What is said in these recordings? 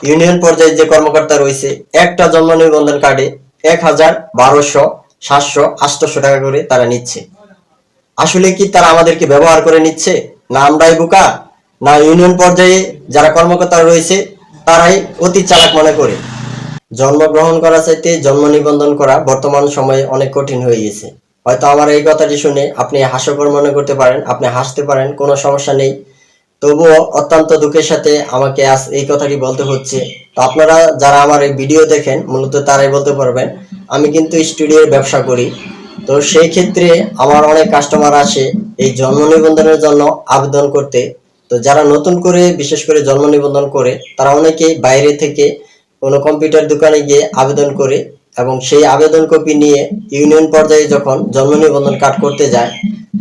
Union পর্যায়ে যে কর্মকর্তা রয়েছে একটা জন্ম নিবন্ধন কার্ডে 1000, 1200, 700, 800 টাকা করে তারা নিচ্ছে। আসলে কি তারা আমাদেরকে ব্যবহার করে নিচ্ছে, না আমরাই বোকা, না ইউনিয়ন পর্যায়ে যারা কর্মকর্তা রয়েছে তারাই অতি চালাক মনে করে? জন্মগ্রহণ করা চাইতে জন্ম নিবন্ধন করা বর্তমান সময়ে অনেক কঠিন হয়ে গেছে। হয়তো আমার এই কথাটি শুনে আপনি হাস্যকর মনে করতে পারেন, আপনি হাসতে পারেন, কোনো সমস্যা নেই। তবুও অত্যন্ত দুঃখের সাথে আমাকে আজ এই কথাটি বলতে হচ্ছে। তো আপনারা যারা আমার এই ভিডিও দেখেন মূলত তারাই বলতে পারবেন। আমি কিন্তু স্টুডিওর ব্যবসা করি। তো সেই ক্ষেত্রে আমার অনেক কাস্টমার আসে এই জন্ম নিবন্ধনের জন্য আবেদন করতে। তো যারা নতুন করে বিশেষ করে জন্ম নিবন্ধন করে তারা অনেকেই বাইরে থেকে কোনো কম্পিউটার দোকানে গিয়ে আবেদন করে এবং সেই আবেদন কপি নিয়ে ইউনিয়ন পর্যায়ে যখন জন্ম নিবন্ধন কার্ড করতে যায়,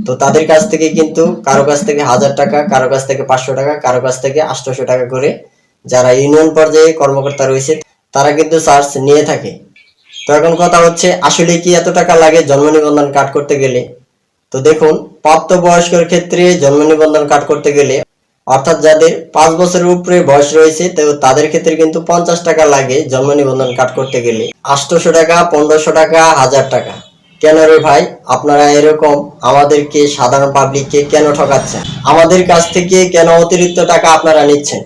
তো তাদের কাছ থেকে কিন্তু কারো কাছ থেকে 1000 টাকা, কারো কাছ থেকে 500 টাকা, কারো কাছ থেকে 800 টাকা করে যারা ইউনিয়ন পর্যায়ে কর্মকর্তা রয়েছে তারা কিন্তু চার্জ নিয়ে থাকে। তো এখন কথা হচ্ছে আসলে কি এত টাকা লাগে জন্ম নিবন্ধন কার্ড করতে গেলে? তো দেখুন, প্রাপ্তবয়স্কের ক্ষেত্রে জন্ম নিবন্ধন কার্ড করতে গেলে অর্থাৎ যাদের 5 বছরের উপরে বয়স রয়েছে তো তাদের ক্ষেত্রে কিন্তু 50 টাকা লাগে জন্ম নিবন্ধন কার্ড করতে গেলে। 800 টাকা, 1500 টাকা, 1000 টাকা। কেন রে ভাই, আপনারা এরকম আমাদেরকে সাধারণ পাবলিককে কেন ঠকাচ্ছেন? আমাদের কাছ থেকে কেন অতিরিক্ত টাকা আপনারা নিচ্ছেন?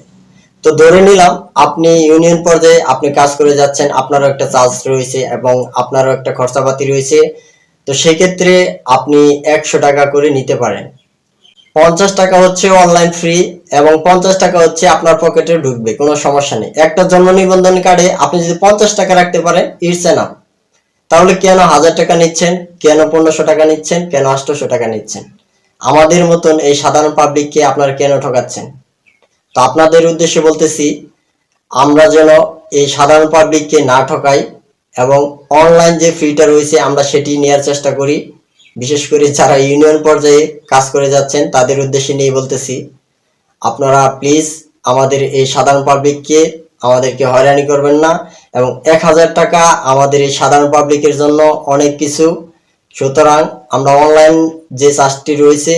তো ধরে নিলাম আপনি ইউনিয়ন পর্যায়ে আপনি কাজ করে যাচ্ছেন, আপনারও একটা চার্জ রয়েছে এবং আপনারও একটা খরচাপাতি রয়েছে। তো সেক্ষেত্রে আপনি 100 টাকা করে নিতে পারেন। 50 টাকা হচ্ছে অনলাইন ফ্রি এবং 50 টাকা হচ্ছে আপনার পকেটে ঢুকবে, কোনো সমস্যা নেই। একটা জন্ম নিবন্ধন কার্ডে আপনি যদি 50 টাকা রাখতে পারেন ইটস এনাফ। তাহলে কেন 1000 টাকা নিচ্ছেন, কেন 1500 টাকা নিচ্ছেন, কেন 800 টাকা নিচ্ছেন? আমাদের মতন এই সাধারণ পাবলিককে আপনারা কেন ঠকাচ্ছেন? তো আপনাদের উদ্দেশ্যে বলতেছি, আমরা যেন এই সাধারণ পাবলিককে না ঠকাই এবং অনলাইন যে ফ্রিটা রয়েছে আমরা সেটি নেওয়ার চেষ্টা করি। বিশেষ করে যারা ইউনিয়ন পর্যায়ে কাজ করে যাচ্ছেন তাদের উদ্দেশ্যে নিয়ে বলতেছি, আপনারা প্লিজ আমাদের এই সাধারণ পাবলিককে আমাদেরকে হয়রানি করবেন না। এবং 1000 টাকা আমাদের এই সাধারণ পাবলিকের জন্য অনেক কিছু। সুতরাং আমরা অনলাইন যে চার্জটি রয়েছে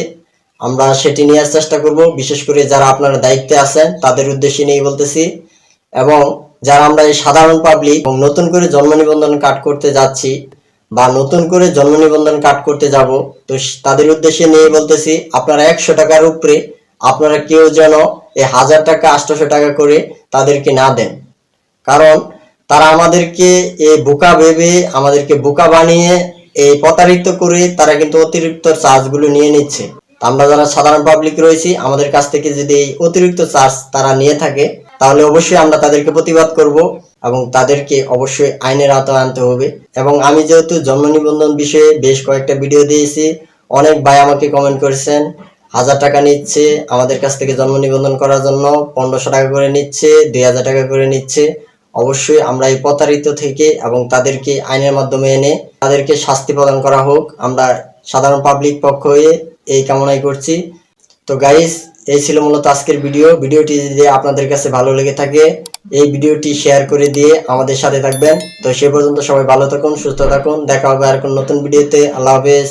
আমরা সেটি নেওয়ার চেষ্টা করব। বিশেষ করে যারা আপনারা দায়িত্বে আছেন তাদের উদ্দেশ্যে নিয়ে বলতেছি। এবং যারা আমরা এই সাধারণ পাবলিক এবং নতুন করে জন্ম নিবন্ধন কার্ড করতে যাচ্ছি বা নতুন করে জন্ম নিবন্ধন কার্ড করতে যাব, তো তাদের উদ্দেশ্যে নিয়ে বলতেছি আপনারা 100 টাকার উপরে আপনারা কেউ যেন এই 1000 টাকা, 800 টাকা করে তাদেরকে না দেন। কারণ তারা আমাদেরকে এই বোকা ভেবে, আমাদেরকে বোকা বানিয়ে এই প্রতারিত করে তারা কিন্তু অতিরিক্ত চার্জগুলো নিয়ে নিচ্ছে। আমরা যারা সাধারণ পাবলিক রয়েছি আমাদের কাছ থেকে যদি এই অতিরিক্ত চার্জ তারা নিয়ে থাকে তাহলে অবশ্যই আমরা তাদেরকে প্রতিবাদ করব এবং তাদেরকে অবশ্যই আইনের আওতায় আনতে হবে। এবং আমি যেহেতু জন্ম নিবন্ধন বিষয়ে বেশ কয়েকটা ভিডিও দিয়েছি, অনেক ভাই আমাকে কমেন্ট করেছেন 1000 টাকা নিচ্ছে আমাদের কাছ থেকে জন্ম নিবন্ধন করার জন্য, 1500 টাকা করে নিচ্ছে, 2000 টাকা করে নিচ্ছে। অবশ্যই আমরা এই প্রতারিত থেকে এবং তাদেরকে আইনের মাধ্যমে এনে তাদেরকে শাস্তি প্রদান করা হোক, আমরা সাধারণ পাবলিক পক্ষ হয়ে এই কামনাই করছি। তো গাইস, এই ছিল মূলত আজকের ভিডিওটি যদি আপনাদের কাছে ভালো লেগে থাকে এই ভিডিওটি শেয়ার করে দিয়ে আমাদের সাথে থাকবেন। তো সে পর্যন্ত সবাই ভালো থাকুন, সুস্থ থাকুন, দেখা হবে আর কোন নতুন ভিডিওতে। আল্লাহ হাফেজ।